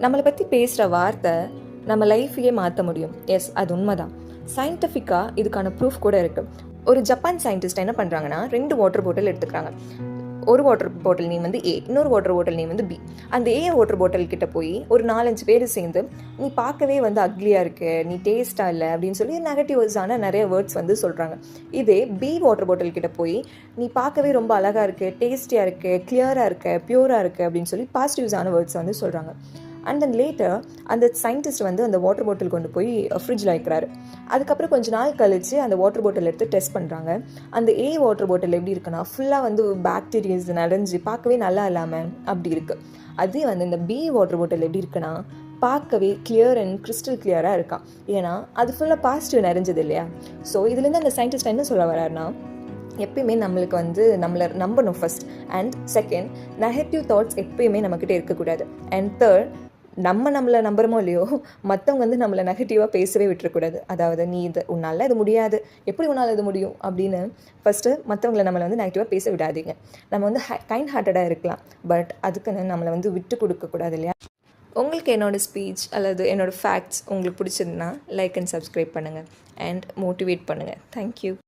நம்மளை பற்றி பேசுகிற வார்த்தை நம்ம லைஃப்பையே மாற்ற முடியும். எஸ், அது உண்மைதான். சயின்டிஃபிக்காக இதுக்கான ப்ரூஃப் கூட இருக்குது. ஒரு ஜப்பான் சயின்டிஸ்ட் என்ன பண்ணுறாங்கன்னா, 2 வாட்டர் பாட்டில் எடுத்துக்கிறாங்க. ஒரு வாட்டர் பாட்டில் நேம் வந்து ஏ, இன்னொரு வாட்டர் பாட்டில் நேம் வந்து பி. அந்த ஏ வாட்டர் பாட்டில் கிட்ட போய் ஒரு 4-5 பேர் சேர்ந்து, நீ பார்க்கவே வந்து அக்லியாக இருக்கு, நீ டேஸ்ட்டாக இல்லை அப்படின்னு சொல்லி நெகட்டிவ்ஸான நிறைய வேர்ட்ஸ் வந்து சொல்கிறாங்க. இதே பி வாட்டர் பாட்டில் கிட்ட போய், நீ பார்க்கவே ரொம்ப அழகாக இருக்குது, டேஸ்டியாக இருக்குது, கிளியராக இருக்கு, பியூராக இருக்குது அப்படின்னு சொல்லி பாசிட்டிவ்ஸான வேர்ட்ஸ் வந்து சொல்கிறாங்க. அண்ட் தென் லேட்டர் அந்த சயின்டிஸ்ட் வந்து அந்த வாட்டர் பாட்டில் கொண்டு போய் ஃப்ரிட்ஜில் வைக்கிறாரு. அதுக்கப்புறம் கொஞ்ச நாள் கழித்து அந்த வாட்டர் பாட்டில் எடுத்து டெஸ்ட் பண்ணுறாங்க. அந்த ஏ வாட்டர் பாட்டில் எப்படி இருக்குன்னா, ஃபுல்லாக வந்து பாக்டீரியாஸ் நிறைஞ்சு பார்க்கவே நல்லா இல்லாமல் அப்படி இருக்குது. அதே வந்து இந்த பி வாட்டர் பாட்டில் எப்படி இருக்குன்னா, பார்க்கவே கிளியர் அண்ட் கிறிஸ்டல் கிளியராக இருக்கான். ஏன்னா அது ஃபுல்லாக பாசிட்டிவ் நிறைஞ்சது இல்லையா. ஸோ இதுலேருந்து அந்த சயின்டிஸ்ட் என்ன சொல்ல வர்றாருன்னா, எப்பயுமே நம்மளுக்கு வந்து நம்மளை நம்பணும் first. And second, negative thoughts எப்பயுமே நம்மக்கிட்ட இருக்கக்கூடாது. அண்ட் தேர்ட், நம்மளை நம்புறமோ இல்லையோ, மற்றவங்க வந்து நம்மளை நெகட்டிவாக பேசவே விட்டுறக்கூடாது. அதாவது நீ உன்னால் இது முடியாது, எப்படி உன்னால் இது முடியும் அப்படின்னு ஃபஸ்ட்டு மற்றவங்களை நம்மளை வந்து நெகட்டிவாக பேச விடாதீங்க. நம்ம வந்து கைண்ட் ஹார்ட்டடாக இருக்கலாம், பட் அதுக்குன்னு நம்மளை வந்து விட்டு கொடுக்கக்கூடாது இல்லையா. உங்களுக்கு என்னோடய ஸ்பீச் அல்லது என்னோடய ஃபேக்ட்ஸ் உங்களுக்கு பிடிச்சிருந்தா லைக் அண்ட் சப்ஸ்கிரைப் பண்ணுங்கள் அண்ட் மோட்டிவேட் பண்ணுங்கள். தேங்க்யூ.